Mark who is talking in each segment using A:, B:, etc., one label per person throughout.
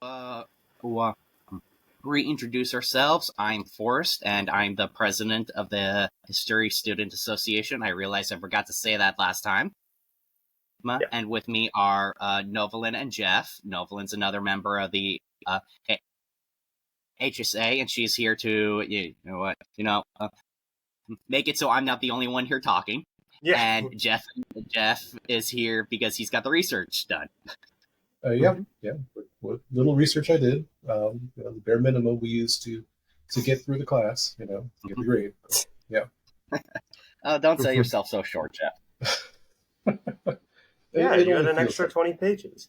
A: uh, we'll reintroduce ourselves. I'm Forrest, and I'm the president of the History Student Association. I realized I forgot to say that last time.
B: Yeah.
A: And with me are Novalyn and Jeff. Novalyn's another member of the HSA, and she's here to make it so I'm not the only one here talking.
B: Yeah.
A: And Jeff is here because he's got the research done.
C: Yeah. What little research I did, the bare minimum we used to get through the class, get the grade. Yeah.
A: Don't sell yourself so short, Jeff.
B: Yeah,
C: It
B: you had
C: only
B: an
C: feels
B: extra
C: like-
B: 20 pages.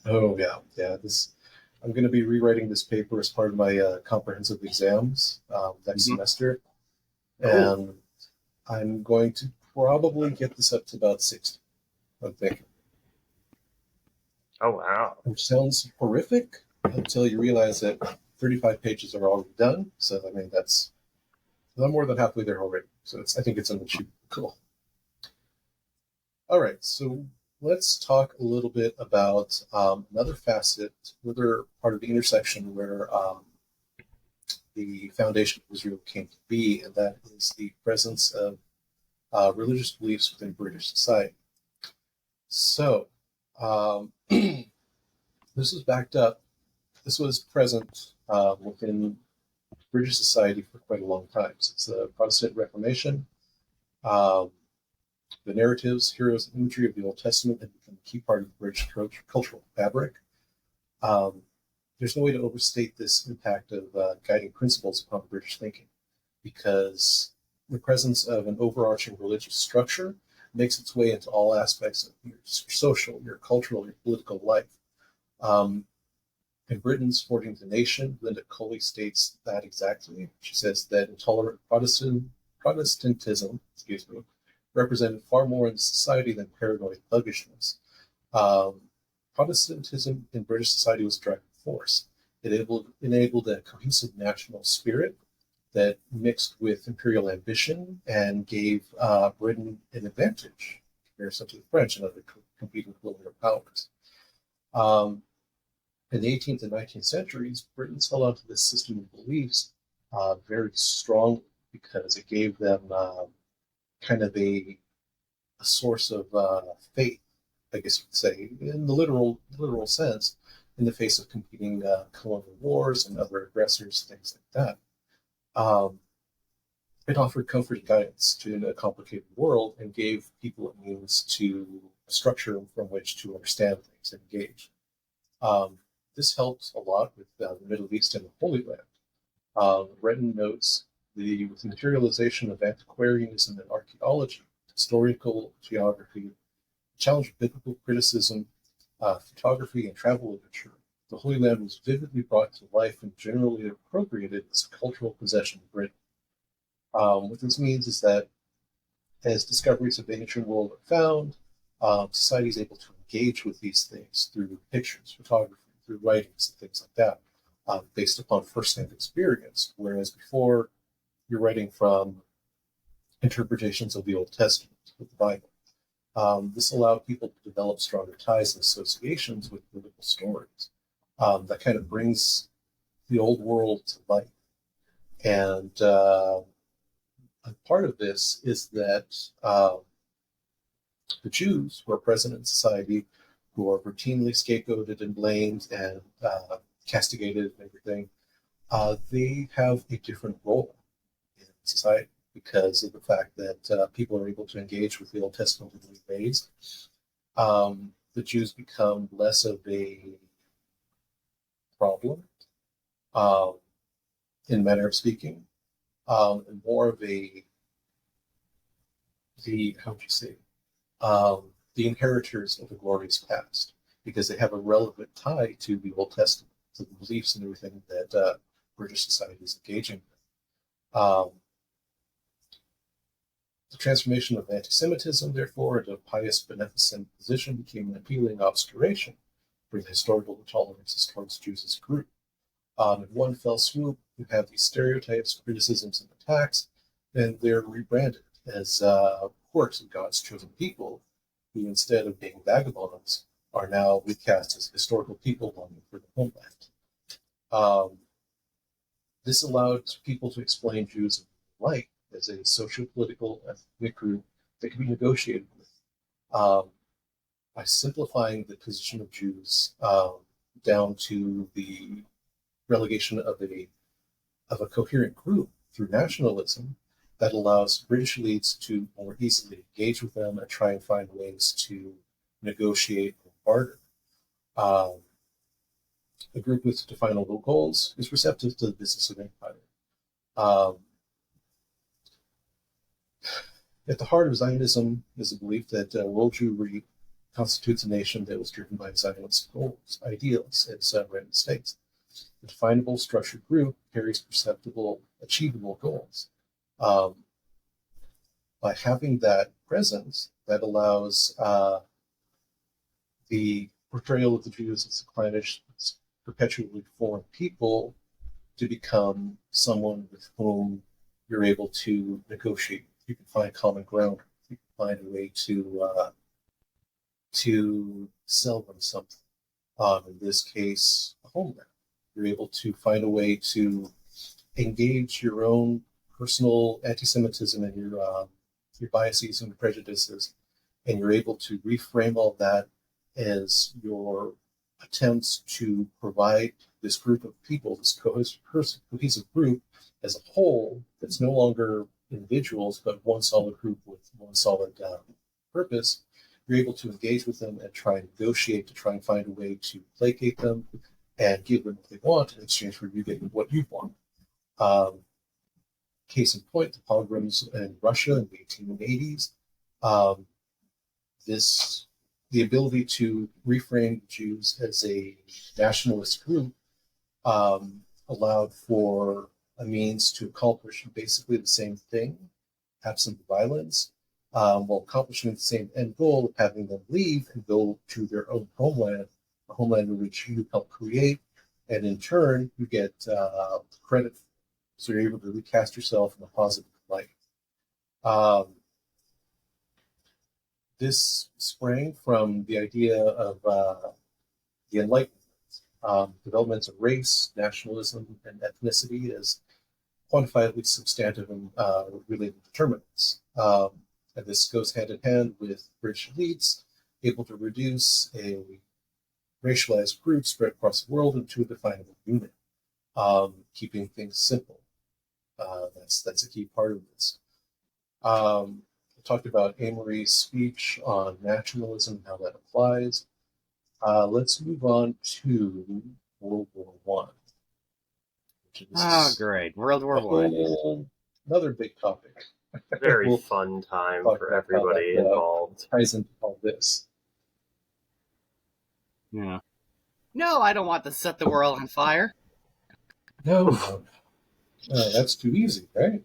C: Oh yeah. I'm going to be rewriting this paper as part of my comprehensive exams next semester, and I'm going to probably get this up to about 60. I'm thinking.
B: Oh, wow.
C: Which sounds horrific until you realize that 35 pages are already done. So, I mean, I'm more than halfway there already. So I think it's an achievable goal. All right, so let's talk a little bit about another part of the intersection where the foundation of Israel came to be, and that is the presence of religious beliefs within British society. So, this was backed up. This was present within British society for quite a long time. Since the Protestant Reformation, the narratives, heroes, and imagery of the Old Testament had become a key part of the British cultural fabric. There's no way to overstate this impact of guiding principles upon British thinking, because the presence of an overarching religious structure makes its way into all aspects of your social, your cultural, your political life. In Britain's Forging the Nation, Linda Coley states that exactly. She says that intolerant Protestantism, represented far more in society than paranoid thuggishness. Protestantism in British society was a driving force. It enabled a cohesive national spirit that mixed with imperial ambition and gave Britain an advantage in comparison to the French and other competing colonial powers. In the 18th and 19th centuries, Britons held on to this system of beliefs very strongly because it gave them kind of a source of faith, I guess you could say, in the literal sense, in the face of competing colonial wars and other aggressors, things like that. It offered comfort and guidance to a complicated world and gave people a means to a structure from which to understand things and engage. This helped a lot with the Middle East and the Holy Land. Redden notes with the materialization of antiquarianism and archaeology, historical geography, challenge of biblical criticism, photography, and travel literature, the Holy Land was vividly brought to life and generally appropriated as a cultural possession of Britain. What this means is that as discoveries of the ancient world are found, society is able to engage with these things through pictures, photography, through writings, and things like that, based upon first-hand experience, whereas before you're writing from interpretations of the Old Testament, of the Bible. This allowed people to develop stronger ties and associations with biblical stories that kind of brings the old world to life. And a part of this is that the Jews who are present in society, who are routinely scapegoated and blamed and castigated and everything, they have a different role in society because of the fact that people are able to engage with the Old Testament in new ways. The Jews become less of a problem, in manner of speaking, and more of the the inheritors of the glorious past, because they have a relevant tie to the Old Testament, to the beliefs and everything that British society is engaging with. The transformation of anti-Semitism, therefore, into a pious, beneficent position became an appealing obscuration for the historical intolerances towards Jews as a group. In one fell swoop, you have these stereotypes, criticisms, and attacks, and they're rebranded as works of God's chosen people, who instead of being vagabonds, are now recast as historical people longing for homeland. Um, this allowed people to explain Jews alike as a socio-political ethnic group that could be negotiated with. By simplifying the position of Jews down to the relegation of a coherent group through nationalism, that allows British elites to more easily engage with them and try and find ways to negotiate or barter. A group with definable goals is receptive to the business of empire. At the heart of Zionism is a belief that world Jewry constitutes a nation that was driven by Zionist goals, ideals, and sovereign states. A definable, structured group carries perceptible, achievable goals. By having that presence, that allows the portrayal of the Jews as a clannish, perpetually foreign people to become someone with whom you're able to negotiate. You can find common ground. You can find a way to sell them something. In this case, a homeland. You're able to find a way to engage your own personal anti-Semitism and your biases and prejudices, and you're able to reframe all that as your attempts to provide this group of people, this cohesive group as a whole that's no longer individuals, but one solid group with one solid purpose. You're able to engage with them and try and negotiate to try and find a way to placate them and give them what they want in exchange for you getting what you want. Case in point, the pogroms in Russia in the 1880s. The ability to reframe Jews as a nationalist group allowed for a means to accomplish basically the same thing, absent violence, while accomplishing the same end goal of having them leave and go to their own homeland, a homeland in which you help create, and in turn you get credit. So you're able to recast yourself in a positive light. This sprang from the idea of the Enlightenment, developments of race, nationalism, and ethnicity as quantifiably substantive and related determinants. And this goes hand in hand with British elites able to reduce a racialized group spread across the world into a definable unit, keeping things simple. That's a key part of this. I talked about Amory's speech on nationalism and how that applies. Let's move on to World War One.
A: Great. World War One.
C: Another big topic.
B: Very fun time for everybody involved.
C: Ties into all this.
A: Yeah. No, I don't want to set the world on fire.
C: No, that's too easy, right?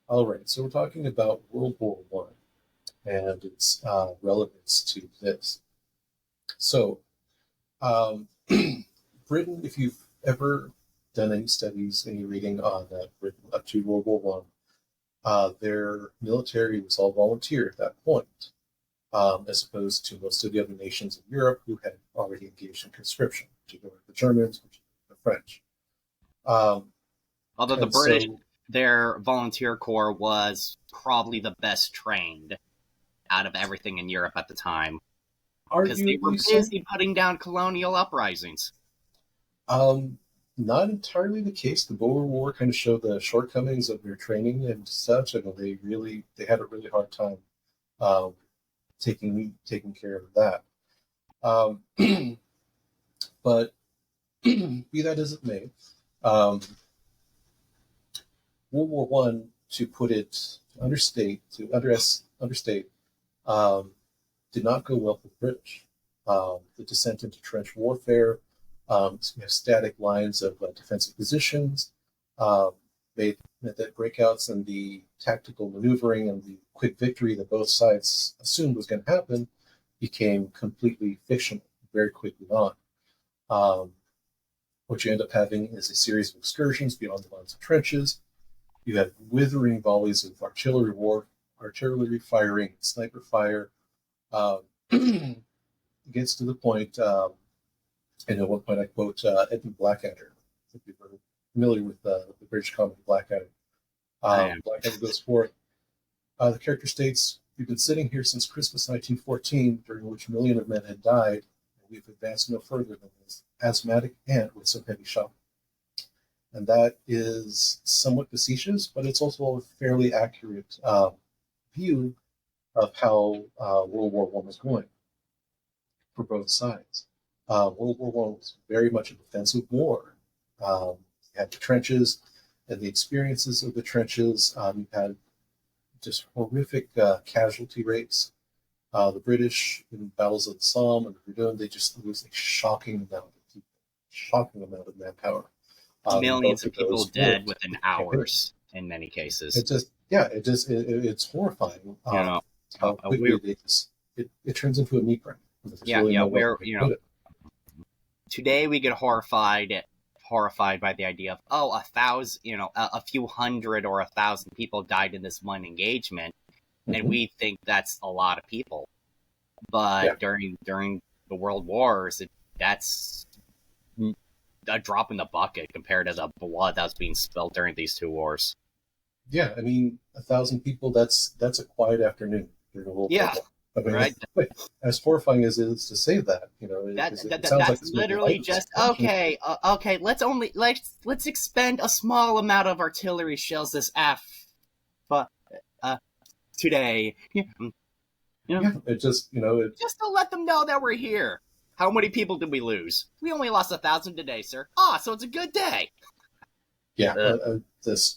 C: All right, so we're talking about World War One and its relevance to this. So, Britain, if you've ever done any studies, any reading on Britain up to World War One, their military was all volunteer at that point, as opposed to most of the other nations in Europe who had already engaged in conscription, particularly the Germans, particularly the French.
A: Although the British, their volunteer corps was probably the best trained out of everything in Europe at the time. Because they were busy putting down colonial uprisings.
C: Not entirely the case. The Boer War kind of showed the shortcomings of their training and such. I know they had a really hard time taking care of that. But be that as it may, World War One, to put it understate, did not go well for the British. The descent into trench warfare, static lines of defensive positions, meant that breakouts and the tactical maneuvering and the quick victory that both sides assumed was going to happen became completely fictional very quickly on. What you end up having is a series of excursions beyond the lines of trenches. You have withering volleys of artillery firing, sniper fire. It gets to the point And at one point, I quote Edmund Blackadder. If you're familiar with the British comedy Blackadder.
A: I am.
C: Blackadder goes forth. The character states, "We've been sitting here since Christmas 1914, during which a million of men had died, and we've advanced no further than this asthmatic ant with some heavy shock." And that is somewhat facetious, but it's also a fairly accurate view of how World War I was going for both sides. World War I was very much a defensive war. You had the trenches and the experiences of the trenches. You had just horrific casualty rates. The British in battles of the Somme and Verdun, they just lose a shocking amount of people, shocking amount of manpower.
A: Millions of people dead within hours in many cases.
C: It's horrifying. How quickly it turns into a meat grinder.
A: Today we get horrified by the idea of 1,000, a few hundred or 1,000 people died in this one engagement, and we think that's a lot of people. But during the World Wars, that's a drop in the bucket compared to the blood that was being spilled during these two wars.
C: Yeah, I mean, 1,000 people, that's a quiet afternoon.
A: Yeah,
C: I mean,
A: right.
C: As horrifying as it is to say that,
A: that's
C: like
A: literally just okay. Let's expend a small amount of artillery shells this today.
C: It just
A: just to let them know that we're here. How many people did we lose? We only lost 1,000 today, sir. So it's a good day.
C: Yeah,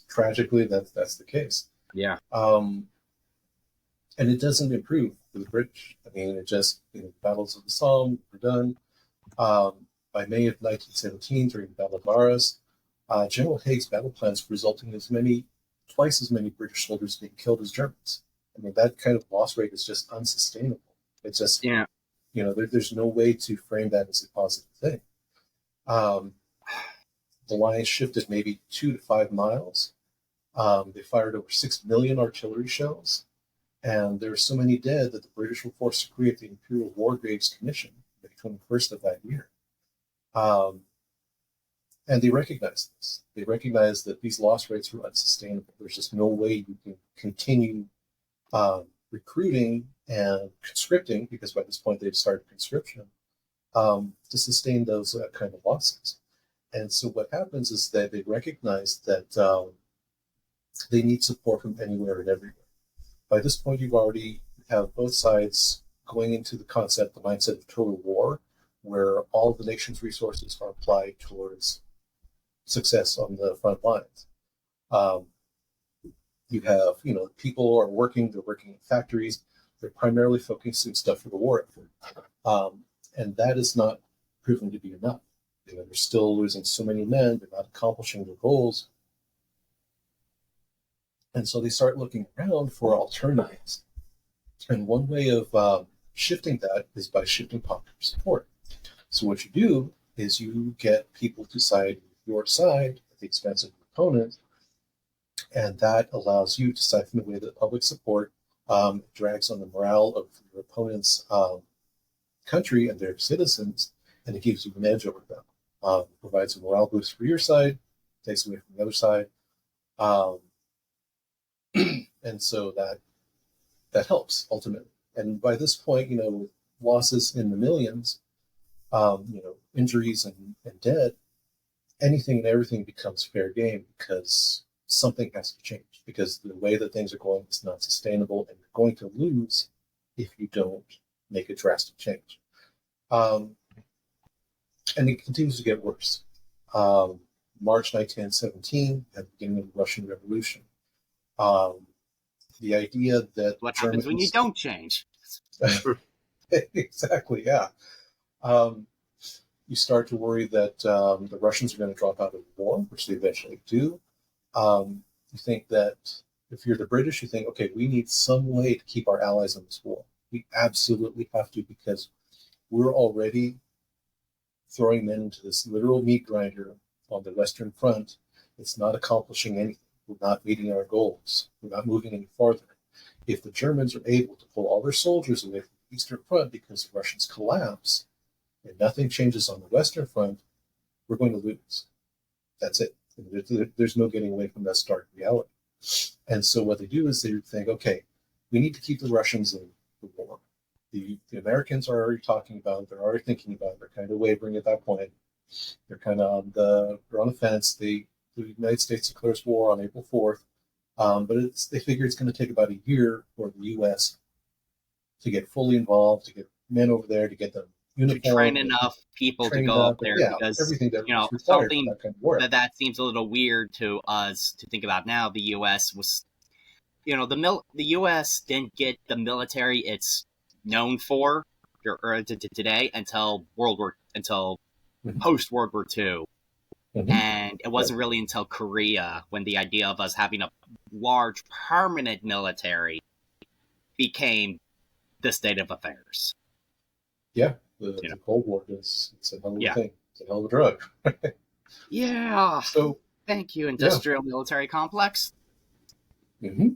C: tragically, that's the case.
A: Yeah.
C: And it doesn't improve for the British. I mean, it just, battles of the Somme were done. By May of 1917, during the Battle of Arras, General Haig's battle plans resulting in twice as many British soldiers being killed as Germans. I mean, that kind of loss rate is just unsustainable. It's just, there's no way to frame that as a positive thing. The line shifted maybe 2 to 5 miles. They fired over 6 million artillery shells, and there were so many dead that the British were forced to create the Imperial War Graves Commission the 21st of that year. And they recognized this. They recognized that these loss rates were unsustainable. There's just no way you can continue recruiting and conscripting, because by this point they'd started conscription, to sustain those kind of losses. And so what happens is that they recognize that they need support from anywhere and everywhere. By this point, you already have both sides going into the mindset of total war, where all of the nation's resources are applied towards success on the front lines. You have, people are working, they're working in factories, they're primarily focusing stuff for the war effort. And that is not proven to be enough. They're still losing so many men, they're not accomplishing their goals. And so they start looking around for alternatives. And one way of shifting that is by shifting popular support. So what you do is you get people to side with your side at the expense of your opponent, and that allows you to siphon away the public support, drags on the morale of your opponent's country and their citizens, and it gives you an edge over them. Provides a morale boost for your side, takes away from the other side. And so that helps ultimately. And by this point, with losses in the millions, injuries and dead, anything and everything becomes fair game, because something has to change, because the way that things are going is not sustainable, and you're going to lose if you don't make a drastic change. And it continues to get worse. March 1917, at the beginning of the Russian Revolution. The idea that
A: what happens when you don't change?
C: Exactly, yeah. You start to worry that the Russians are going to drop out of the war, which they eventually do. You think that if you're the British, you think, okay, we need some way to keep our allies in this war. We absolutely have to, because we're already throwing men into this literal meat grinder on the Western Front. It's not accomplishing anything. We're not meeting our goals. We're not moving any farther. If the Germans are able to pull all their soldiers away from the Eastern Front because the Russians collapse, and nothing changes on the Western Front, we're going to lose. That's it. There's no getting away from that stark reality. And so what they do is they think, okay, we need to keep the Russians in the war. The Americans are already talking about it. They're already thinking about it. They're kind of wavering at that point. They're kind of on the fence. The United States declares war on April 4th, but they figure it's going to take about a year for the U.S. to get fully involved, to get men over there, to get them uniformed,
A: to train enough people to go up there, because
C: everything that
A: something
C: that, kind of work.
A: that seems a little weird to us to think about now. The U.S. was, the U.S. didn't get the military it's known for today until post World War II. Mm-hmm. And it wasn't really until Korea when the idea of us having a large permanent military became the state of affairs.
C: Yeah, the Cold War it's a hell of a thing. It's a hell of a drug.
A: Yeah. So thank you, industrial military complex.
C: Mm-hmm.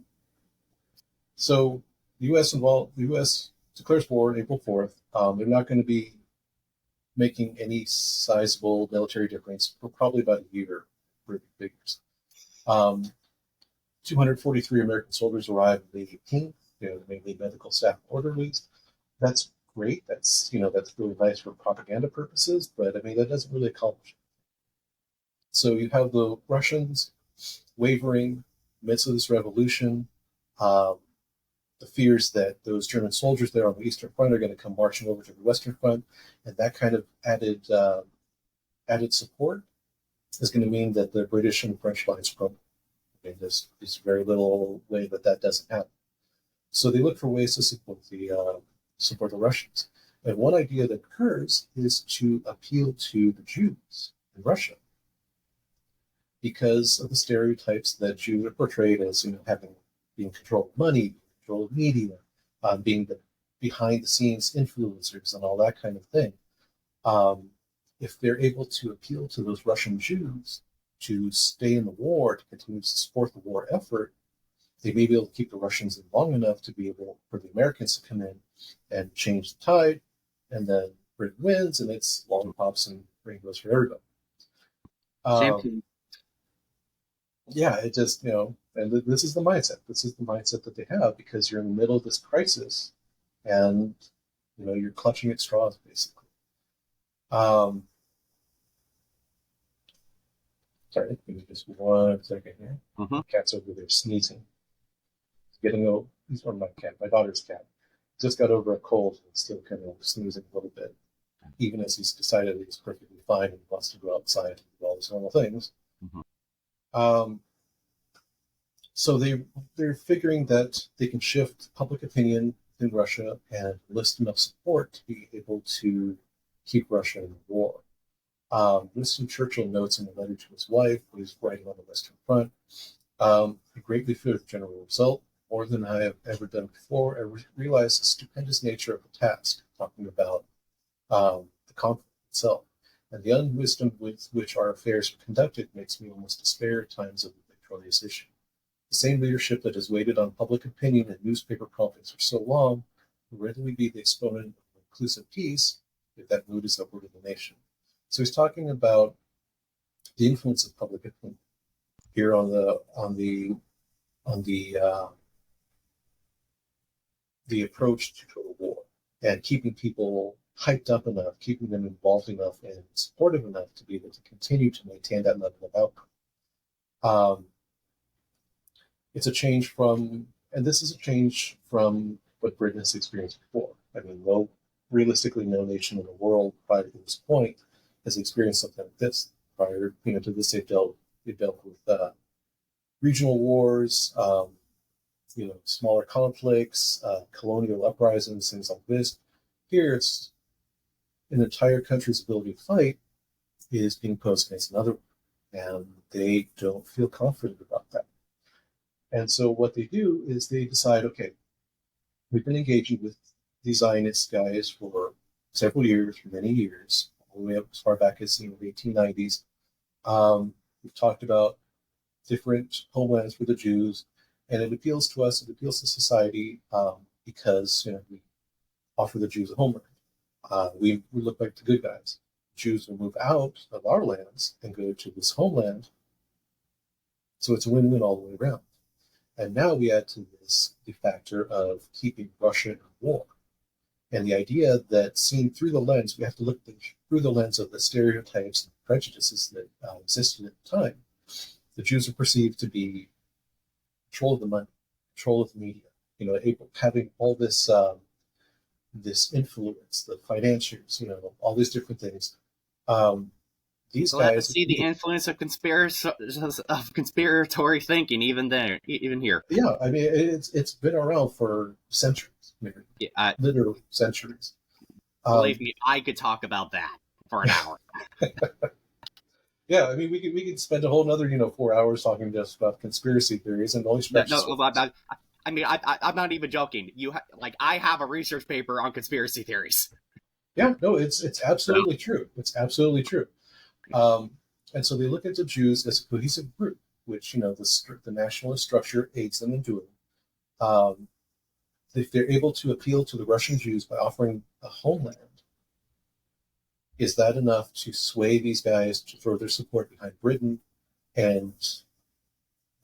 C: So the U.S. declares war on April 4th. They're not going to be making any sizable military difference for probably about a year for figures. 243 American soldiers arrived on the 18th. Mainly medical staff and orderlies. That's great. That's really nice for propaganda purposes, but I mean that doesn't really accomplish it. So you have the Russians wavering amidst of this revolution. The fears that those German soldiers there on the Eastern Front are going to come marching over to the Western Front, and that kind of added support is going to mean that the British and French lines crumble. I mean, there's very little way that doesn't happen. So they look for ways to support the Russians. And one idea that occurs is to appeal to the Jews in Russia, because of the stereotypes that Jews are portrayed as being control of money, control of media, being the behind the scenes influencers and all that kind of thing. If they're able to appeal to those Russian Jews to stay in the war, to continue to support the war effort, they may be able to keep the Russians in long enough to be able for the Americans to come in and change the tide, and then Britain wins, and it's lollipops and rainbows for everybody. Yeah, it just, and this is the mindset. This is the mindset that they have, because you're in the middle of this crisis, and you're clutching at straws basically. Sorry, give me just 1 second here. Mm-hmm. Cat's over there sneezing. He's from my cat, my daughter's cat. Just got over a cold and still kind of sneezing a little bit, even as he's decided he's perfectly fine and wants to go outside and do all these normal things. Mm-hmm. So they're figuring that they can shift public opinion in Russia and enlist enough support to be able to keep Russia in the war. Winston Churchill notes in a letter to his wife, who he's writing on the Western Front, I greatly fear the general result. More than I have ever done before, I realize the stupendous nature of the task, talking about the conflict itself. And the unwisdom with which our affairs are conducted makes me almost despair at times of the victorious issue. The same leadership that has waited on public opinion and newspaper prophets for so long will readily be the exponent of inclusive peace if that mood is upward of the nation. So he's talking about the influence of public opinion here on the approach to total war, and keeping people hyped up enough, keeping them involved enough and supportive enough to be able to continue to maintain that level of outcome. It's a change from what Britain has experienced before. I mean, realistically, no nation in the world prior to this point has experienced something like this. Prior, to this, they dealt with regional wars, smaller conflicts, colonial uprisings, things like this. Here, it's an entire country's ability to fight is being posed against another one, and they don't feel confident about that. And so what they do is they decide, okay, we've been engaging with these Zionist guys for several years, for many years, all the way up as far back as the 1890s. We've talked about different homelands for the Jews, and it appeals to us, it appeals to society because we offer the Jews a homeland. we look like the good guys. Jews will move out of our lands and go to this homeland. So it's a win-win all the way around. And now we add to this the factor of keeping Russia in war. And the idea that seen through the lens, we have to look through the lens of the stereotypes and prejudices that existed at the time. The Jews are perceived to be control of the money, control of the media, having all this this influence, the financiers, all these different things. These guys
A: see the influence of conspiratory thinking even here.
C: Yeah, I mean it's been around for centuries. Literally centuries.
A: Believe me, I could talk about that for an hour.
C: Yeah, I mean we could spend a whole another 4 hours talking just about conspiracy theories and only scratch.
A: I mean, I'm not even joking. I have a research paper on conspiracy theories.
C: Yeah, no, it's absolutely true. It's absolutely true. And so they look at the Jews as a cohesive group, which the nationalist structure aids them in doing. If they're able to appeal to the Russian Jews by offering a homeland, is that enough to sway these guys to throw their support behind Britain and,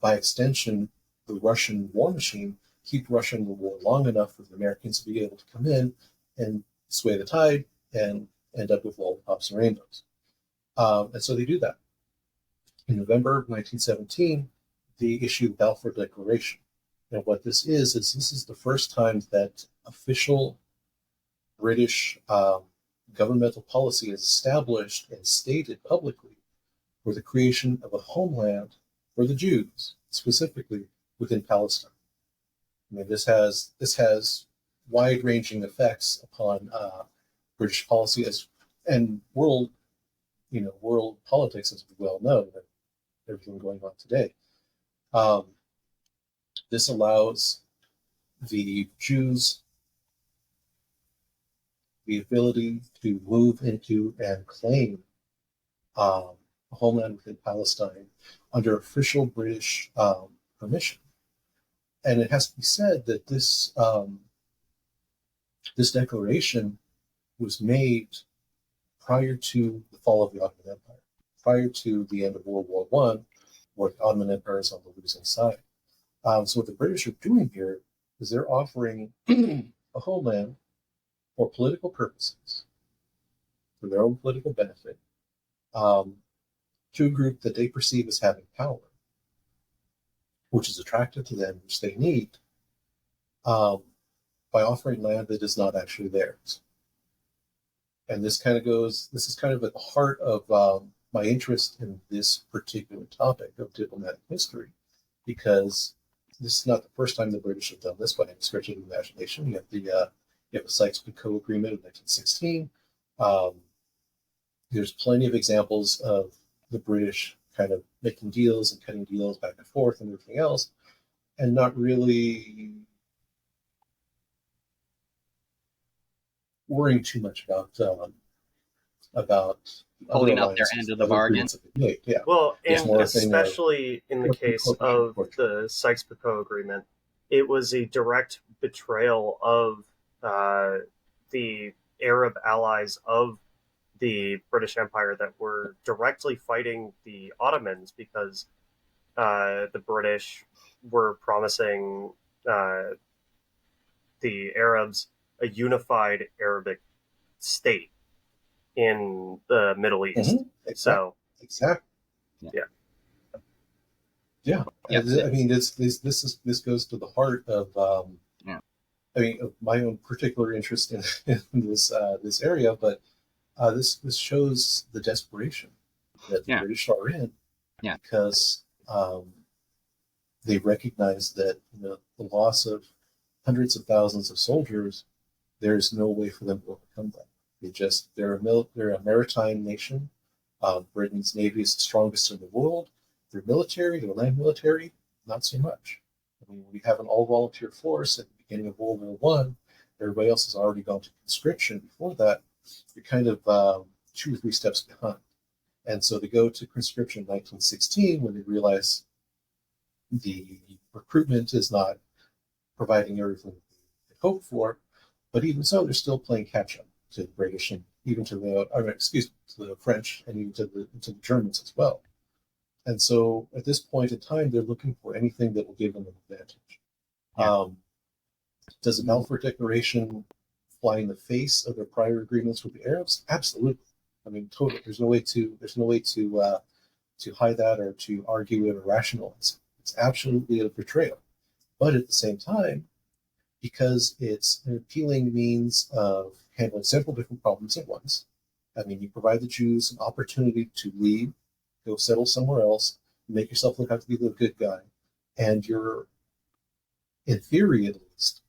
C: by extension, the Russian war machine, keep Russia in the war long enough for the Americans to be able to come in and sway the tide and end up with lollipops and rainbows? And so they do that. In November of 1917, they issue the Balfour Declaration. And what this is this is the first time that official British governmental policy is established and stated publicly for the creation of a homeland for the Jews, specifically within Palestine. I mean, this has wide-ranging effects upon British policy and world politics, as we well know, that everything going on today. This allows the Jews the ability to move into and claim a homeland within Palestine under official British permission. And it has to be said that this declaration was made prior to the fall of the Ottoman Empire, prior to the end of World War I, where the Ottoman Empire is on the losing side. So what the British are doing here is they're offering a homeland for political purposes, for their own political benefit, to a group that they perceive as having power, which is attractive to them, which they need, by offering land that is not actually theirs. And this is kind of at the heart of my interest in this particular topic of diplomatic history, because this is not the first time the British have done this by any stretch of the imagination. You have the Sykes-Picot Agreement of 1916. There's plenty of examples of the British kind of making deals and cutting deals back and forth and everything else, and not really worrying too much about
A: holding up their end of the bargain.
C: Yeah.
B: Well, and especially in the case of the Sykes-Picot Agreement, it was a direct betrayal of the Arab allies of the British Empire that were directly fighting the Ottomans, because the British were promising the Arabs a unified Arabic state in the Middle East.
C: Mm-hmm. Exactly. Yeah. I mean, this goes to the heart of of my own particular interest in this area, but this shows the desperation that the British are in, because they recognize that the loss of hundreds of thousands of soldiers, there's no way for them to overcome that. They're a maritime nation. Britain's navy is the strongest in the world. Their military, their land military, not so much. I mean, we have an all-volunteer force at the beginning of World War I. Everybody else has already gone to conscription before that. You're kind of 2 or 3 steps behind. And so they go to conscription in 1916 when they realize the recruitment is not providing everything they hoped for. But even so, they're still playing catch-up. to the British and even to to the French and even to the Germans as well. And so at this point in time, they're looking for anything that will give them an advantage.
A: Yeah.
C: Does the Balfour Declaration fly in the face of their prior agreements with the Arabs? Absolutely. I mean, totally. There's no way to hide that or to argue it or rationalize it. It's absolutely a betrayal. But at the same time, because it's an appealing means of handling several different problems at once. I mean, you provide the Jews an opportunity to leave, go settle somewhere else, make yourself look out to be the good guy, and you're, in theory at least,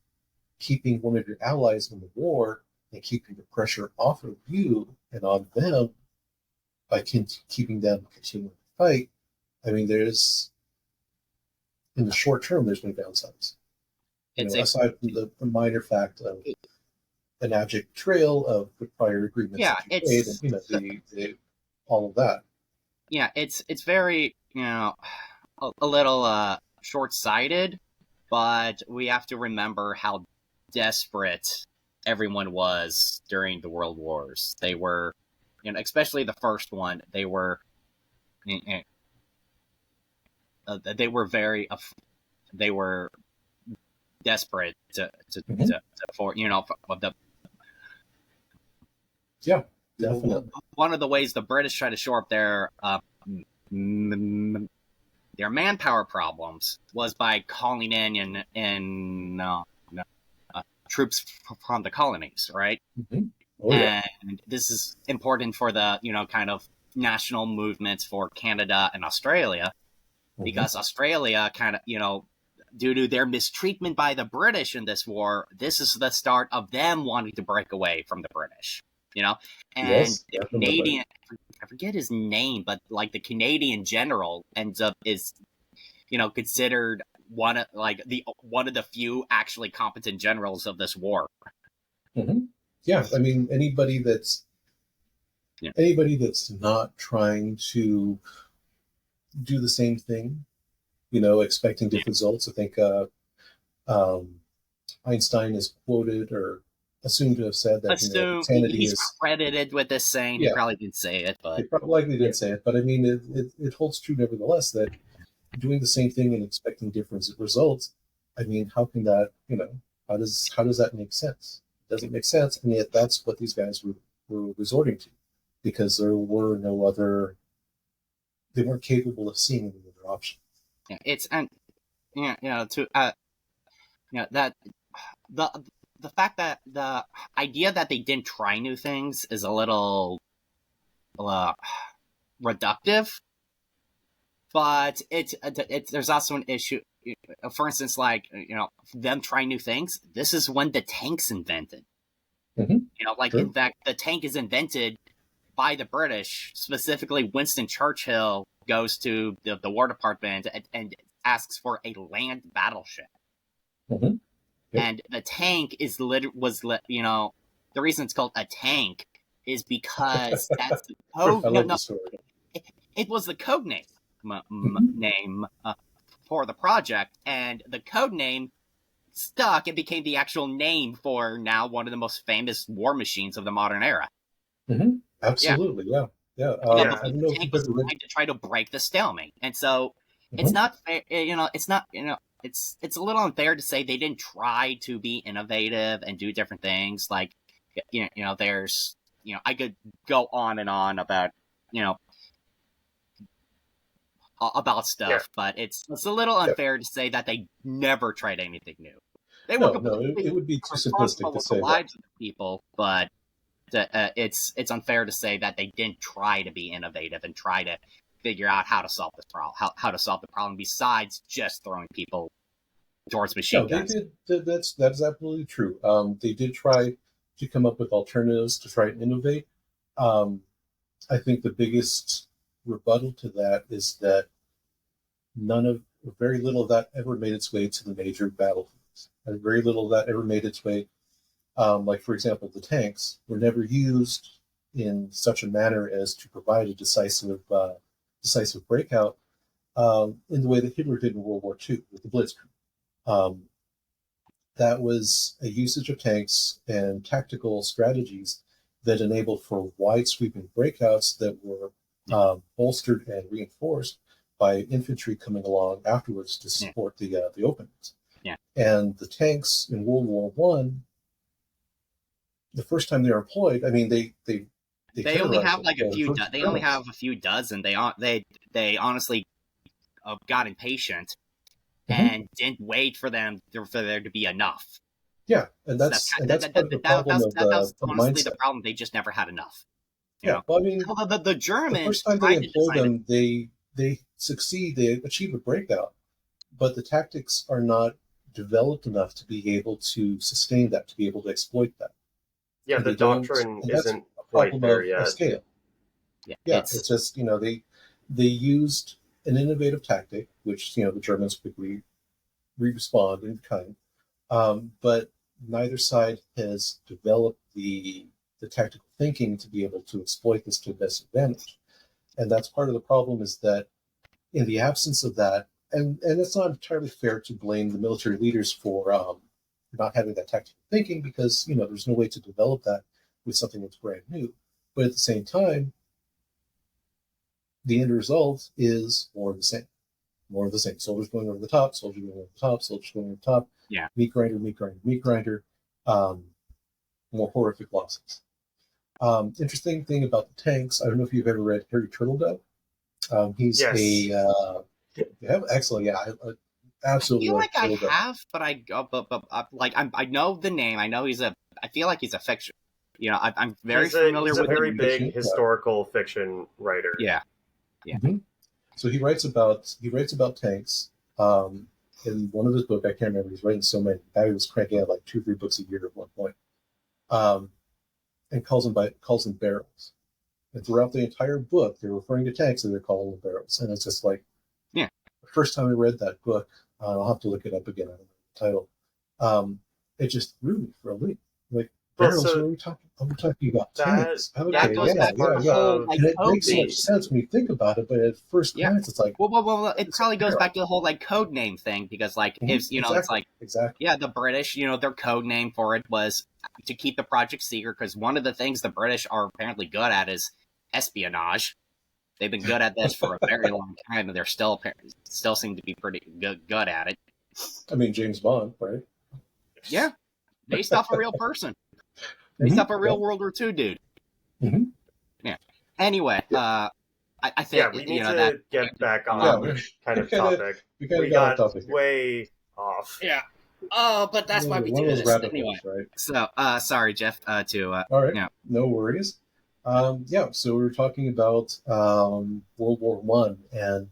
C: keeping one of your allies in the war and keeping the pressure off of you and on them by keeping them continuing to fight. I mean, in the short term, there's no downsides. Aside from the minor fact of an abject betrayal of the prior agreements that you made, and all of that.
A: Yeah, it's very, a little short-sighted, but we have to remember how desperate everyone was during the World Wars. They were, especially the first one, they were desperate for the.
C: Yeah, definitely.
A: One of the ways the British try to shore up their manpower problems was by calling in troops from the colonies, right?
C: Mm-hmm. Oh, yeah.
A: And this is important for the kind of national movements for Canada and Australia, because Australia kind of due to their mistreatment by the British in this war, this is the start of them wanting to break away from the British. And
C: yes,
A: the Canadian, I forget his name, but like the Canadian general is considered one of the few actually competent generals of this war.
C: Mm-hmm. Yeah, I mean anybody that's not trying to do the same thing, expecting different results. I think Einstein is quoted or assumed to have said that insanity
A: he's
C: is
A: credited with this saying. Yeah. He probably didn't say it, but
C: he probably likely didn't say it. But I mean, it holds true nevertheless that doing the same thing and expecting different results. I mean, how can that? How does that make sense? It doesn't make sense, and yet that's what these guys were resorting to, because there were no other. They weren't capable of seeing any other option.
A: Yeah, that the fact that the idea that they didn't try new things is a little reductive, but there's also an issue. For instance, like them trying new things. This is when the tank's invented.
C: Mm-hmm.
A: In fact, the tank is invented by the British. Specifically, Winston Churchill goes to the War Department and asks for a land battleship.
C: Mm-hmm. Yep.
A: And the tank the reason it's called a tank is because that's the code.
C: Story.
A: It was the code name for the project, and the code name stuck. It became the actual name for now one of the most famous war machines of the modern era.
C: Mm-hmm. Absolutely, yeah.
A: The tank was trying to try to break the stalemate, and so it's not fair. It's a little unfair to say they didn't try to be innovative and do different things. Like, there's, I could go on and on about, about stuff, but it's a little unfair to say that they never tried anything new. They were
C: it would be too simplistic to say
A: the lives of the people, but it's unfair to say that they didn't try to be innovative and try to figure out how to solve this problem, how to solve the problem besides just throwing people towards machine guns.
C: That's absolutely true. They did try to come up with alternatives to try and innovate. I think the biggest rebuttal to that is that very little of that ever made its way to the major battlefields, and very little of that ever made its way. Like, for example, the tanks were never used in such a manner as to provide a decisive breakout in the way that Hitler did in World War II with the Blitzkrieg. That was a usage of tanks and tactical strategies that enabled for wide sweeping breakouts that were bolstered and reinforced by infantry coming along afterwards to support the openings.
A: Yeah.
C: And the tanks in World War One, the first time they were employed, I mean, they
A: only have like a few. They only have a few dozen. They honestly got impatient and didn't wait for there to be enough.
C: Yeah, and that's part of the problem of the
A: honestly
C: mindset.
A: The problem. They just never had enough.
C: Yeah, well, I mean,
A: the Germans,
C: the first time they employ them, they succeed. They achieve a breakout, but the tactics are not developed enough to be able to sustain that, to be able to exploit that.
B: Yeah, the doctrine isn't quite there yet.
C: Scale. Yeah, it's just, they used an innovative tactic, which the Germans quickly respond in kind, but neither side has developed the tactical thinking to be able to exploit this to best advantage. And that's part of the problem, is that in the absence of that, and it's not entirely fair to blame the military leaders for not having that tactical thinking, because there's no way to develop that with something that's brand new. But at the same time, the end result is more of the same. More of the same. Soldiers going over the top, soldiers going over the top, soldiers going over the top.
A: Yeah.
C: Meat grinder, meat grinder, meat grinder. More horrific losses. Interesting thing about the tanks, I don't know if you've ever read Harry Turtledove. He's excellent. Yeah, absolutely.
A: I feel like I have, but I know the name. I know I feel like he's a fiction. I'm very familiar with him.
B: He's a very big historical fiction writer.
A: Yeah.
C: Mm-hmm. So he writes about tanks. In one of his books, I can't remember. He's writing so many. He was cranking out like 2-3 books a year at one point. And calls them barrels. And throughout the entire book, they're referring to tanks and they're calling them barrels. And it's just like, the first time I read that book, I'll have to look it up again. I don't know the title. It just threw me for a loop. Like, barrels, what are we talking? We're talking about tanks.
A: That goes back to the whole
C: and it makes so much sense when you think about it, but at first glance, it's like,
A: well, it probably goes back to the whole code name thing, because if it's like the British, their code name for it was to keep the project secret, because one of the things the British are apparently good at is espionage. They've been good at this for a very long time, and they're still seem to be pretty good at it.
C: I mean, James Bond, right?
A: Yeah, based off a real person. Based off a real World War II dude.
C: Mm-hmm.
A: Yeah. Anyway, I think
B: we need to get back on kind of topic. We got way off.
A: Yeah. Oh, but that's why we do this anyway.
C: Right?
A: So, sorry, Jeff.
C: All right. Yeah. No worries. So we were talking about World War One and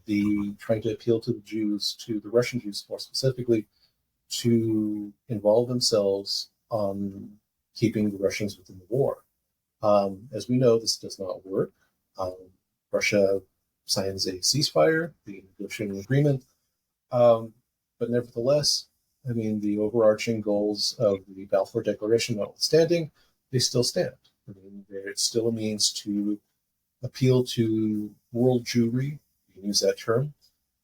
C: trying to appeal to the Russian Jews more specifically, to involve themselves on keeping the Russians within the war. As we know, this does not work. Russia signs a ceasefire, the negotiating agreement, but nevertheless, I mean, the overarching goals of the Balfour Declaration notwithstanding, they still stand. I mean, it's still a means to appeal to world Jewry, you can use that term,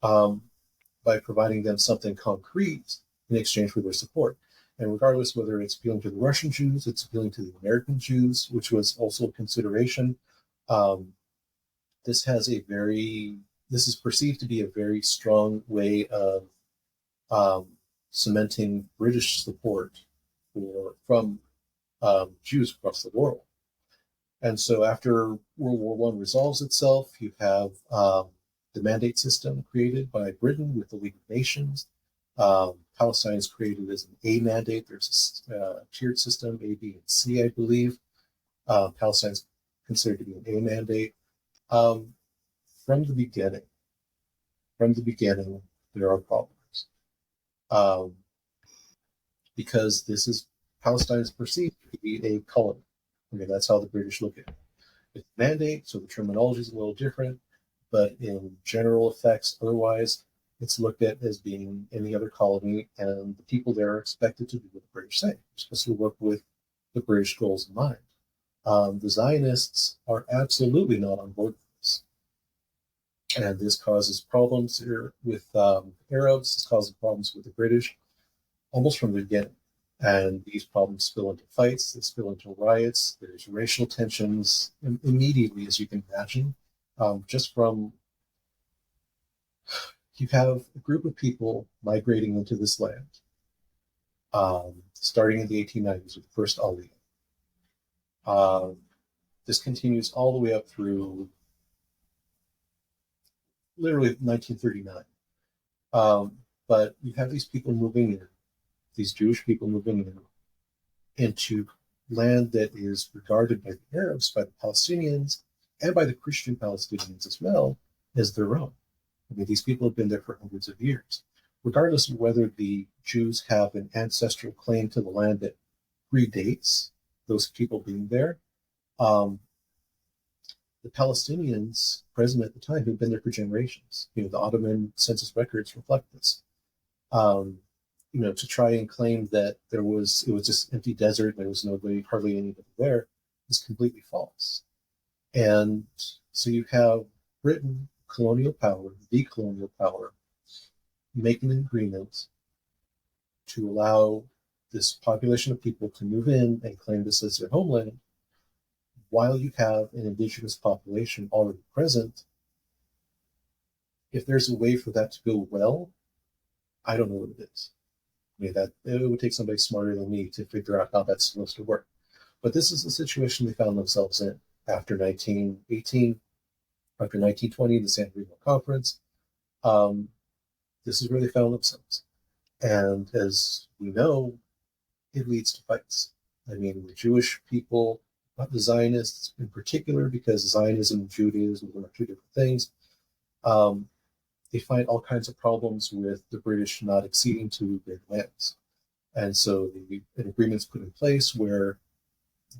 C: by providing them something concrete in exchange for their support. And regardless whether it's appealing to the Russian Jews, it's appealing to the American Jews, which was also a consideration. This is perceived to be a very strong way of cementing British support from Jews across the world. And so after World War I resolves itself, you have the mandate system created by Britain with the League of Nations. Palestine is created as an A mandate. There's a tiered system, A, B, and C, I believe. Palestine is considered to be an A mandate. From the beginning, there are problems. Because Palestine is perceived to be a colony. I mean, that's how the British look at it. It's a mandate, so the terminology is a little different, but in general effects, otherwise, it's looked at as being any other colony, and the people there are expected to do what the British say. They're supposed to work with the British goals in mind. The Zionists are absolutely not on board with this. And this causes problems here with Arabs. This causes problems with the British almost from the beginning. And these problems spill into fights, they spill into riots, there's racial tensions immediately, as you can imagine. Just from, you have a group of people migrating into this land, starting in the 1890s with the first Aliyah. This continues all the way up through literally 1939. But you have these people moving in, these Jewish people moving in, into land that is regarded by the Arabs, by the Palestinians, and by the Christian Palestinians as well, as their own. I mean, these people have been there for hundreds of years. Regardless of whether the Jews have an ancestral claim to the land that predates those people being there, the Palestinians present at the time had been there for generations. You know, the Ottoman census records reflect this. You know, to try and claim that it was just empty desert, there was nobody, hardly anybody there, is completely false. And so you have Britain, colonial power, the colonial power, make an agreement to allow this population of people to move in and claim this as their homeland, while you have an indigenous population already present. If there's a way for that to go well, I don't know what it is. I mean, that it would take somebody smarter than me to figure out how that's supposed to work. But this is the situation they found themselves in after 1918, after 1920, the San Remo Conference. This is where they found themselves. And as we know, it leads to fights. I mean, the Jewish people, the Zionists in particular, because Zionism and Judaism are two different things, they find all kinds of problems with the British not acceding to their demands. And so an agreement's put in place where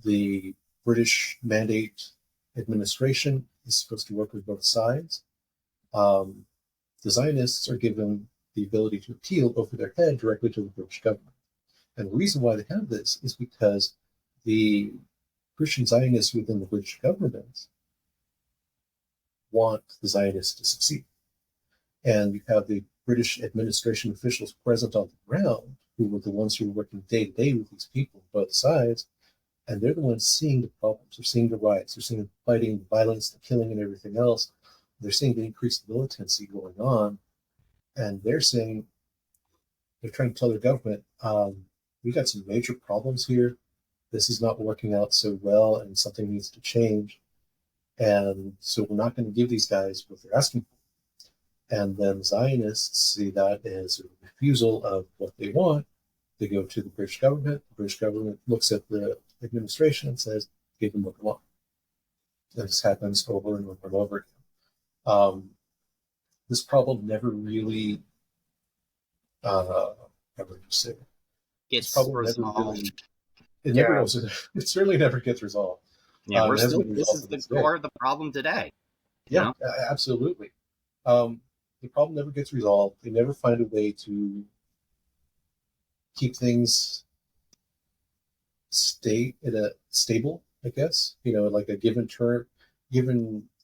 C: the British Mandate administration is supposed to work with both sides. The Zionists are given the ability to appeal over their head directly to the British government. And the reason why they have this is because the Christian Zionists within the British government want the Zionists to succeed. And you have the British administration officials present on the ground, who were the ones who were working day to day with these people on both sides, and they're the ones seeing the problems. They're seeing the riots, they're seeing the fighting, the violence, the killing, and everything else. They're seeing the increased militancy going on, and they're saying, they're trying to tell their government, we got some major problems here. This is not working out so well, and something needs to change. And so we're not going to give these guys what they're asking for. And then Zionists see that as a refusal of what they want. They go to the British government. The British government looks at the administration and says, give them what they want. And this happens over and over and over again. This problem never really,
A: gets resolved.
C: It certainly never gets resolved.
A: Yeah, this is the core of the problem today.
C: Yeah, absolutely. The problem never gets resolved. They never find a way to keep things stable, I guess. You know, like a given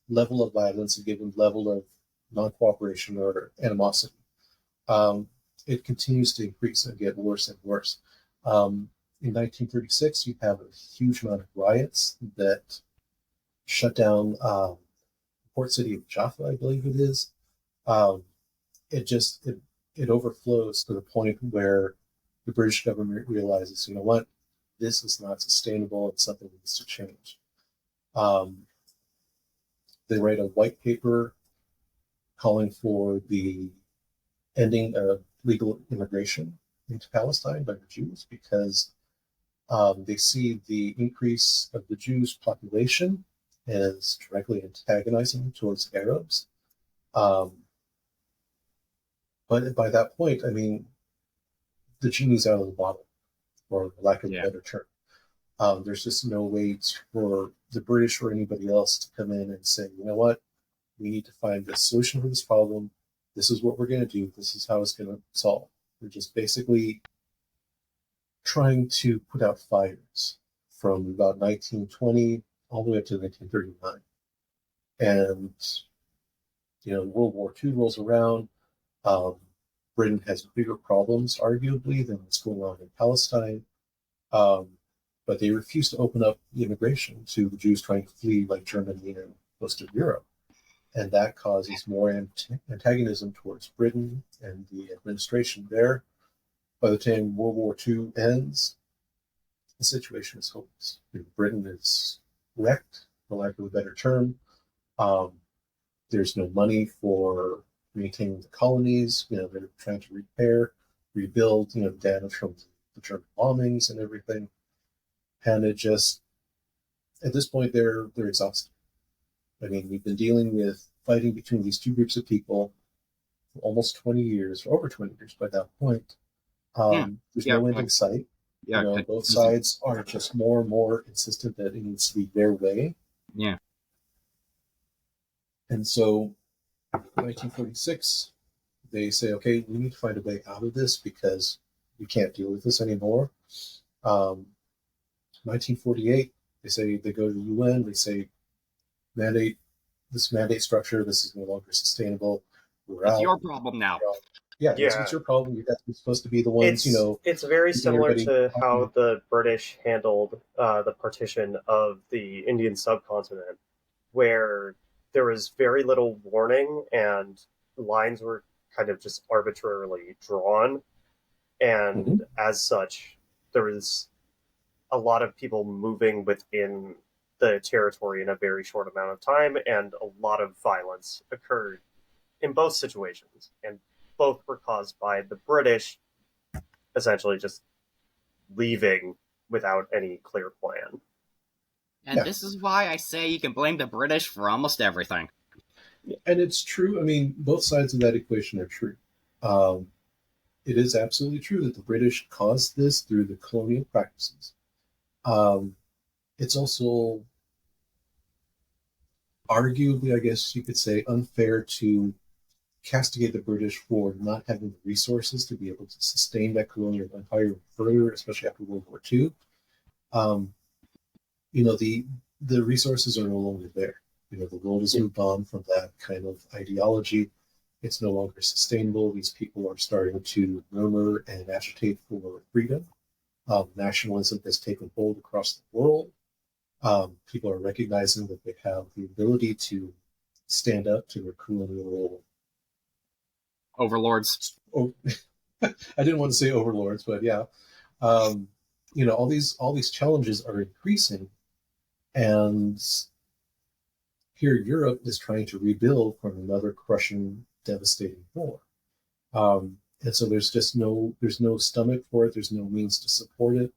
C: level of violence, a given level of non-cooperation or animosity. It continues to increase and get worse and worse. In 1936, you have a huge amount of riots that shut down the port city of Jaffa, I believe it is. It overflows to the point where the British government realizes, you know what, this is not sustainable and something needs to change. They write a white paper calling for the ending of legal immigration into Palestine by the Jews, because they see the increase of the Jews' population as directly antagonizing towards Arabs. But by that point, I mean, the genie's out of the bottle, for lack of a better term. There's just no way for the British or anybody else to come in and say, you know what, we need to find a solution for this problem. This is what we're going to do. This is how it's going to solve. They're just basically trying to put out fires from about 1920 all the way up to 1939. And, you know, World War II rolls around. Britain has bigger problems, arguably, than what's going on in Palestine. But they refuse to open up immigration to the Jews trying to flee, like Germany and most of Europe. And that causes more antagonism towards Britain and the administration there. By the time World War II ends, the situation is hopeless. Britain is wrecked, for lack of a better term. There's no money for maintaining the colonies. They're trying to rebuild, damage from the German bombings and everything. And it just, at this point, they're exhausted. I mean, we've been dealing with fighting between these two groups of people for almost 20 years, or over 20 years by that point. There's no end in sight. Both sides are just more and more insistent that it needs to be their way.
A: Yeah.
C: And so, in 1946, they say, okay, we need to find a way out of this because we can't deal with this anymore. 1948, they go to the UN, they say, mandate structure, this is no longer sustainable.
A: It's your problem now.
C: Yeah, it's your problem. You guys are supposed to be the ones,
B: It's very similar to how the British handled the partition of the Indian subcontinent, where there was very little warning and lines were kind of just arbitrarily drawn. And as such, there was a lot of people moving within the territory in a very short amount of time, and a lot of violence occurred in both situations. And both were caused by the British essentially just leaving without any clear plan.
A: And this is why I say you can blame the British for almost everything.
C: And it's true. I mean, both sides of that equation are true. It is absolutely true that the British caused this through the colonial practices. It's also arguably, I guess you could say, unfair to castigate the British for not having the resources to be able to sustain that colonial empire further, especially after World War II. The resources are no longer there. The world has moved on from that kind of ideology. It's no longer sustainable. These people are starting to murmur and agitate for freedom. Nationalism has taken hold across the world. People are recognizing that they have the ability to stand up to their colonial
A: overlords.
C: Oh, I didn't want to say overlords, but yeah. All these challenges are increasing, and here Europe is trying to rebuild from another crushing, devastating war. And so there's no stomach for it. There's no means to support it.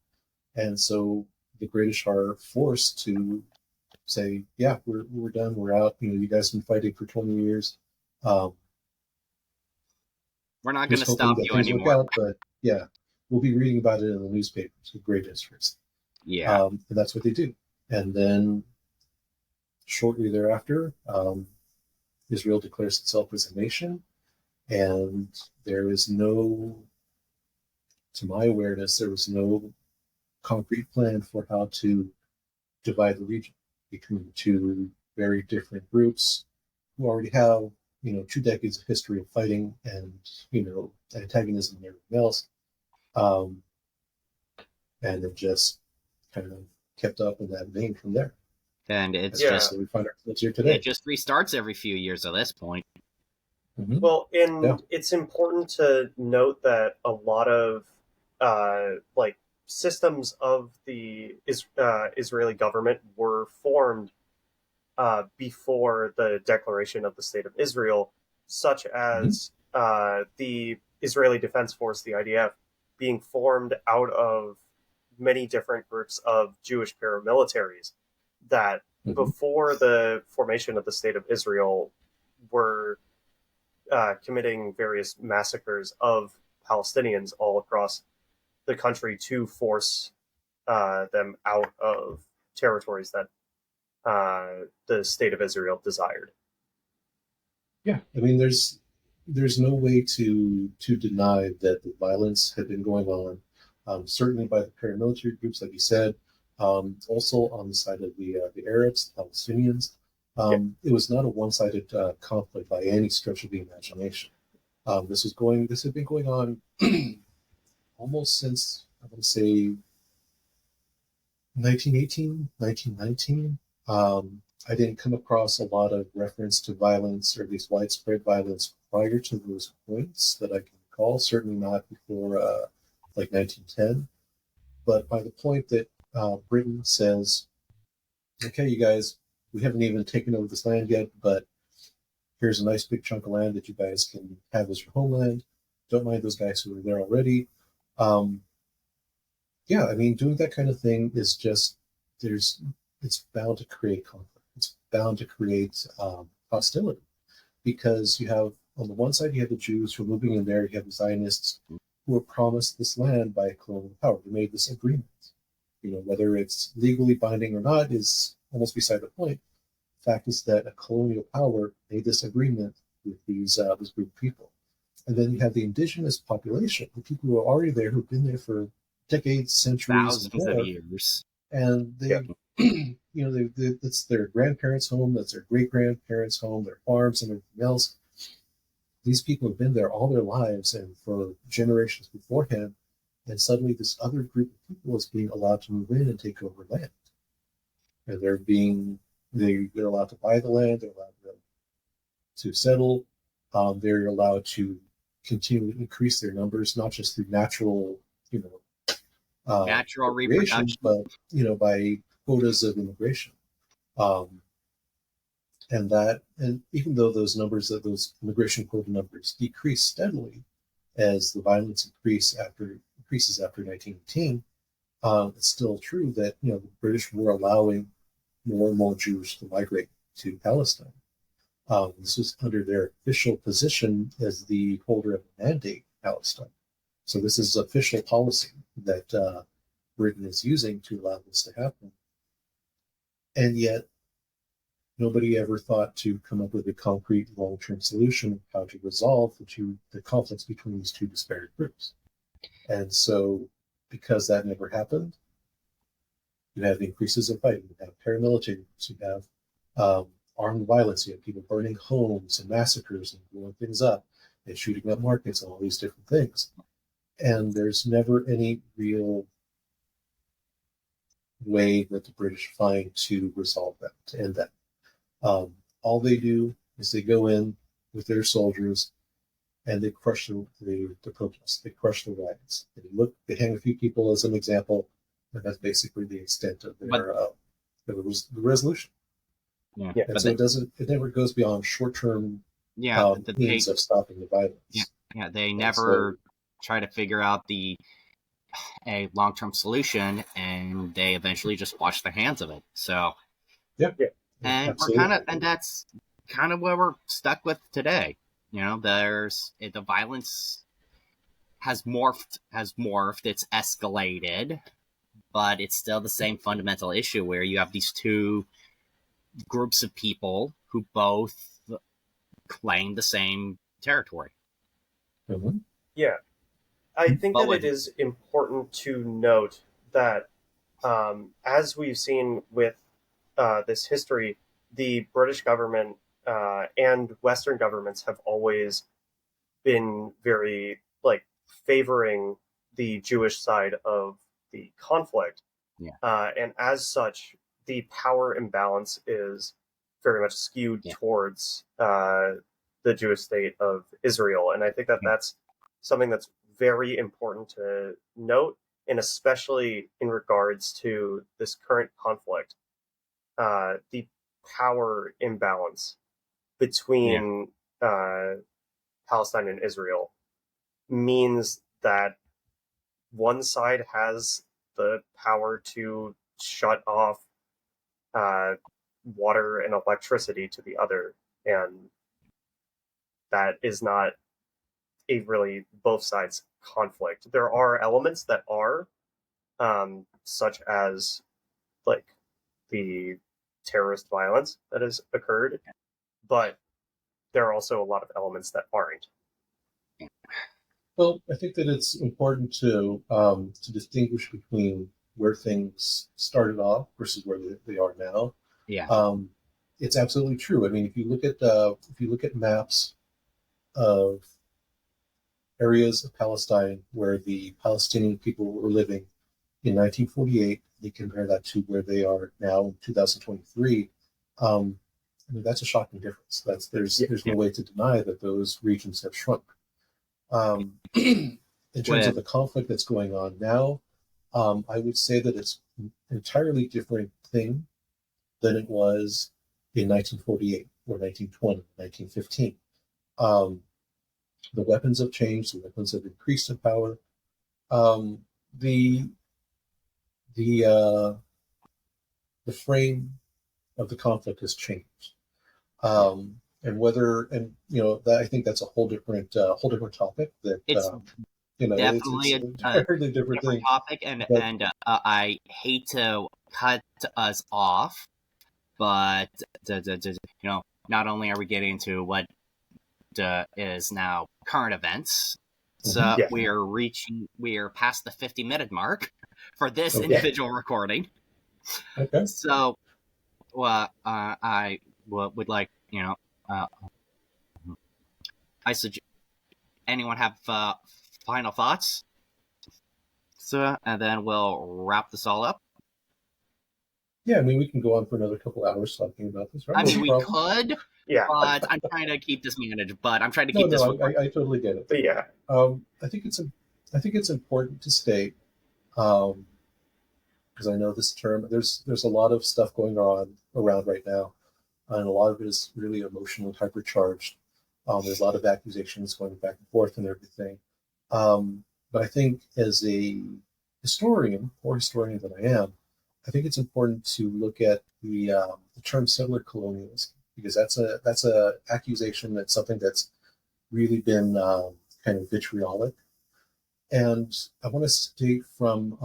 C: And so the British are forced to say, yeah, we're done. We're out. You guys have been fighting for 20 years.
A: We're not going to stop you anymore.
C: Out, but yeah, we'll be reading about it in the newspapers with great interest.
A: Yeah.
C: And that's what they do. And then shortly thereafter, Israel declares itself as a nation. And there is no, to my awareness, there was no concrete plan for how to divide the region between two very different groups who already have, 2 decades of history of fighting and, antagonism and everything else. And it just kind of kept up in that vein from there.
A: And it's
C: just we find ourselves here today.
A: It just restarts every few years at this point.
C: Mm-hmm.
B: Well, it's important to note that a lot of systems of the Israeli government were formed before the declaration of the State of Israel, such as the Israeli Defense Force, the IDF, being formed out of many different groups of Jewish paramilitaries that before the formation of the State of Israel were committing various massacres of Palestinians all across the country to force them out of territories that the State of Israel desired.
C: Yeah, I mean, there's no way to deny that the violence had been going on, certainly by the paramilitary groups, like you said, also on the side of the Arabs, the Palestinians. It was not a one-sided conflict by any stretch of the imagination. This had been going on almost since, I want to say, 1918, 1919. I didn't come across a lot of reference to violence, or at least widespread violence, prior to those points that I can recall. Certainly not before like 1910. But by the point that Britain says, okay, you guys, we haven't even taken over this land yet, but here's a nice big chunk of land that you guys can have as your homeland. Don't mind those guys who are there already. Yeah, I mean, doing that kind of thing is just, it's bound to create conflict. It's bound to create hostility, because you have, on the one side, you have the Jews who are moving in there, you have the Zionists who were promised this land by a colonial power. They made this agreement. Whether it's legally binding or not is almost beside the point. The fact is that a colonial power made this agreement with this group of people. And then you have the indigenous population, the people who are already there, who've been there for decades, centuries,
A: thousands of years,
C: and they, it's their grandparents' home, that's their great grandparents' home, their farms and everything else. These people have been there all their lives and for generations beforehand, and suddenly this other group of people is being allowed to move in and take over land. And they're allowed to buy the land, they're allowed to settle, they're allowed to continue to increase their numbers, not just through natural
A: reproduction,
C: but by quotas of immigration. And even though those immigration quota numbers decrease steadily as the violence increases after 1918, it's still true that the British were allowing more and more Jews to migrate to Palestine. This was under their official position as the holder of the mandate in Palestine. So this is official policy that Britain is using to allow this to happen. And yet, nobody ever thought to come up with a concrete long-term solution of how to resolve the conflicts between these two disparate groups. And so, because that never happened, you have increases of fighting, you have paramilitary groups, you have armed violence, you have people burning homes and massacres and blowing things up and shooting up markets and all these different things. And there's never any real way that the British find to resolve that, to end that. All they do is they go in with their soldiers and they crush the protests, they crush the riots. They hang a few people as an example, and that's basically the extent of the resolution.
A: Yeah,
C: and so it never goes beyond short-term means of stopping the violence.
A: Yeah, they never try to figure out a long-term solution, and they eventually just wash their hands of it. So, and that's kind of where we're stuck with today. The violence has morphed, it's escalated, but it's still the same fundamental issue where you have these two groups of people who both claim the same territory.
C: Mm-hmm.
B: Yeah. I think that it is important to note that as we've seen with this history, the British government and Western governments have always been very favoring the Jewish side of the conflict. And as such, the power imbalance is very much skewed towards the Jewish state of Israel. And I think that that's something that's very important to note, and especially in regards to this current conflict, the power imbalance between Palestine and Israel means that one side has the power to shut off water and electricity to the other, and that is not a really both sides conflict. There are elements that are such as the terrorist violence that has occurred, but there are also a lot of elements that aren't.
C: Well, I think that it's important to distinguish between where things started off versus where they are now. It's absolutely true. I mean, if you look at maps of areas of Palestine where the Palestinian people were living in 1948. You compare that to where they are now in 2023. I mean, that's a shocking difference. There's no way to deny that those regions have shrunk. In terms of the conflict that's going on now, I would say that it's an entirely different thing than it was in 1948 or 1920, 1915. The weapons have changed. The weapons have increased in power. The frame of the conflict has changed. And that, I think that's a whole different topic. That
A: It's definitely
C: it's an entirely different thing.
A: Topic, and I hate to cut us off, but not only are we getting to what is now current events, so we're past the 50-minute mark for this individual recording.
C: Okay.
A: So, I would like, I suggest anyone have final thoughts? So, and then we'll wrap this all up.
C: Yeah, I mean, we can go on for another couple hours talking about this, right?
A: I mean, we could, but I'm trying to keep this managed. But I'm trying to keep this.
C: I totally get it.
B: But yeah,
C: I think it's important to state, because I know this term. There's a lot of stuff going on around right now, and a lot of it is really emotional and hypercharged. There's a lot of accusations going back and forth and everything. But I think as a historian, more historian than I am, I think it's important to look at the term settler colonialism, because that's a accusation, that's something that's really been kind of vitriolic. And I want to state from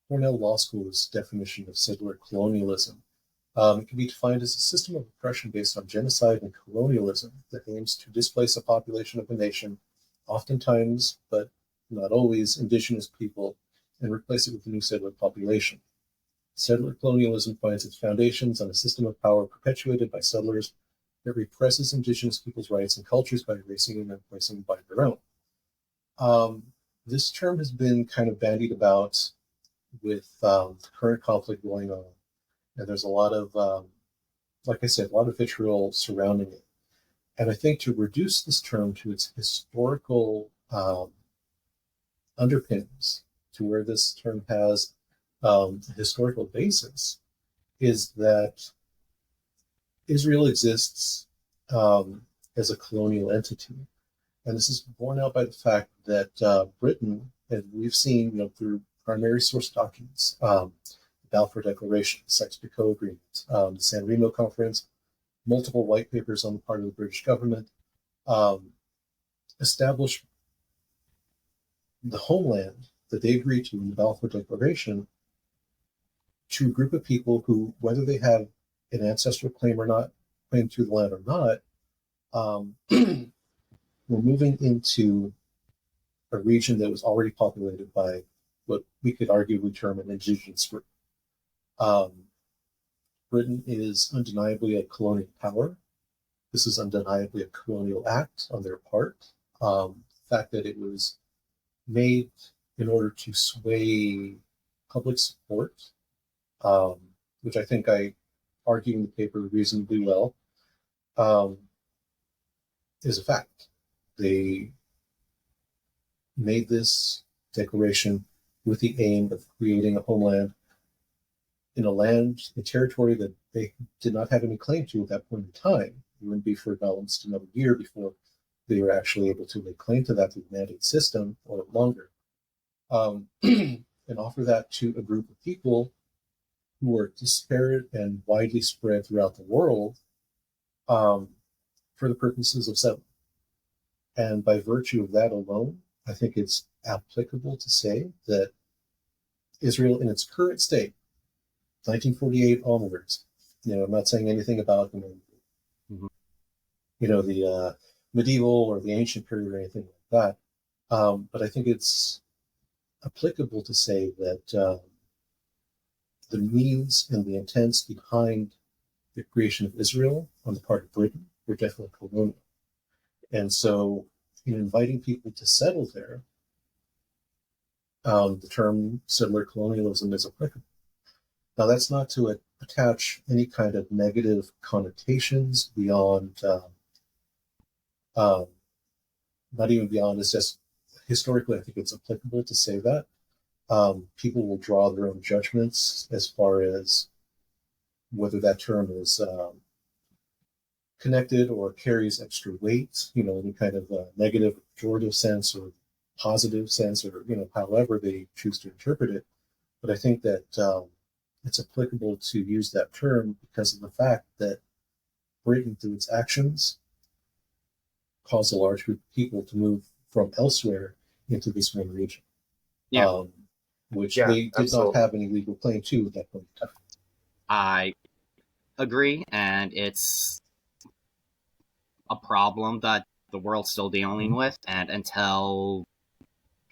C: Cornell Law School's definition of settler colonialism. It can be defined as a system of oppression based on genocide and colonialism that aims to displace a population of a nation, oftentimes, but not always, indigenous people, and replace it with a new settler population. Settler colonialism finds its foundations on a system of power perpetuated by settlers that represses indigenous people's rights and cultures by erasing and replacing them by their own. This term has been kind of bandied about with the current conflict going on. And there's a lot of, like I said, a lot of vitriol surrounding it. And I think to reduce this term to its historical underpinnings, to where this term has a historical basis, is that Israel exists as a colonial entity. And this is borne out by the fact that Britain, and we've seen through primary source documents, Balfour Declaration, the Sykes-Picot Agreement, the San Remo Conference, multiple white papers on the part of the British government, established the homeland that they agreed to in the Balfour Declaration to a group of people who, whether they have an ancestral claim or not, claim to the land or not, were moving into a region that was already populated by what we could arguably term an indigenous group. Britain is undeniably a colonial power. This is undeniably a colonial act on their part. The fact that it was made in order to sway public support, which I think I argue in the paper reasonably well, is a fact. They made this declaration with the aim of creating a homeland in a territory that they did not have any claim to at that point in time. It wouldn't be for almost another year before they were actually able to lay claim to that through the mandate system, or longer, and offer that to a group of people who were disparate and widely spread throughout the world for the purposes of settlement. And by virtue of that alone, I think it's applicable to say that Israel in its current state, 1948 onwards, I'm not saying anything about the medieval or the ancient period or anything like that, but I think it's applicable to say that the means and the intents behind the creation of Israel on the part of Britain were definitely colonial. And so, in inviting people to settle there, the term settler colonialism is applicable. Now, that's not to attach any kind of negative connotations beyond, not even beyond, it's just historically, I think it's applicable to say that. People will draw their own judgments as far as whether that term is connected or carries extra weight, any kind of negative, pejorative sense or positive sense, or however they choose to interpret it. But I think that it's applicable to use that term because of the fact that Britain, through its actions, caused a large group of people to move from elsewhere into this one region, which they did not have any legal claim to at that point in time.
A: I agree, and it's a problem that the world's still dealing with, and until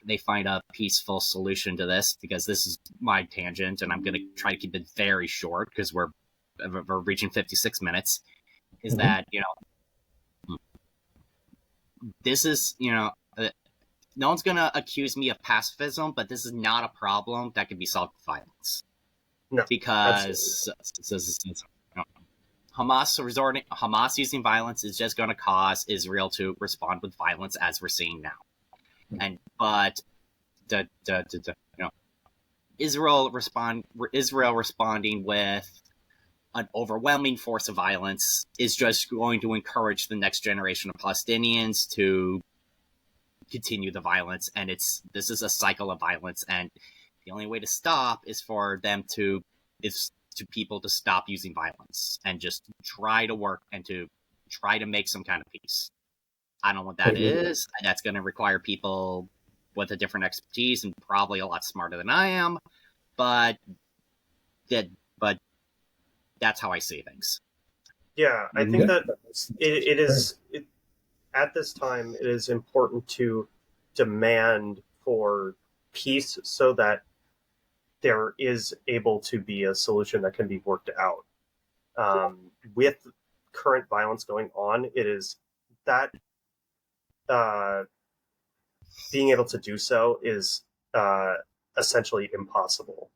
A: they find a peaceful solution to this, because this is my tangent, and I'm going to try to keep it very short because we're reaching 56 minutes, is that, this is, no one's going to accuse me of pacifism, but this is not a problem that can be solved with violence.
B: No,
A: because Hamas using violence is just going to cause Israel to respond with violence, as we're seeing now. But Israel responding with an overwhelming force of violence is just going to encourage the next generation of Palestinians to continue the violence, and this is a cycle of violence, and the only way to stop is for people to stop using violence and just try to work and to try to make some kind of peace. I don't know what that is. That's going to require people with a different expertise and probably a lot smarter than I am, but that's how I see things.
B: Yeah, I think that it is at this time it is important to demand for peace so that there is able to be a solution that can be worked out. With current violence going on, it is that being able to do so is essentially impossible.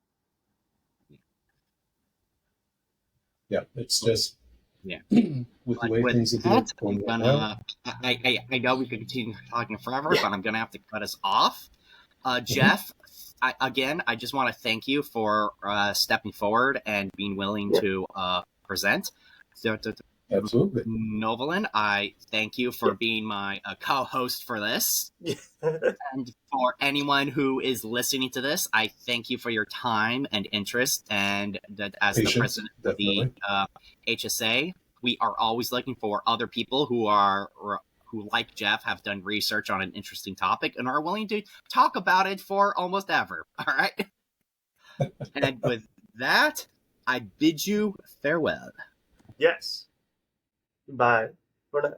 C: Yeah, it's just with the way
A: with
C: things are going now.
A: I know we could continue talking forever, but I'm going to have to cut us off. Jeff, I just want to thank you for stepping forward and being willing to present.
C: Absolutely.
A: Novelin, I thank you for being my co-host for this. And for anyone who is listening to this, I thank you for your time and interest. And as the president of the HSA, we are always looking for other people who like Jeff, have done research on an interesting topic and are willing to talk about it for almost ever. All right. And with that, I bid you farewell.
B: Yes. Bye for now.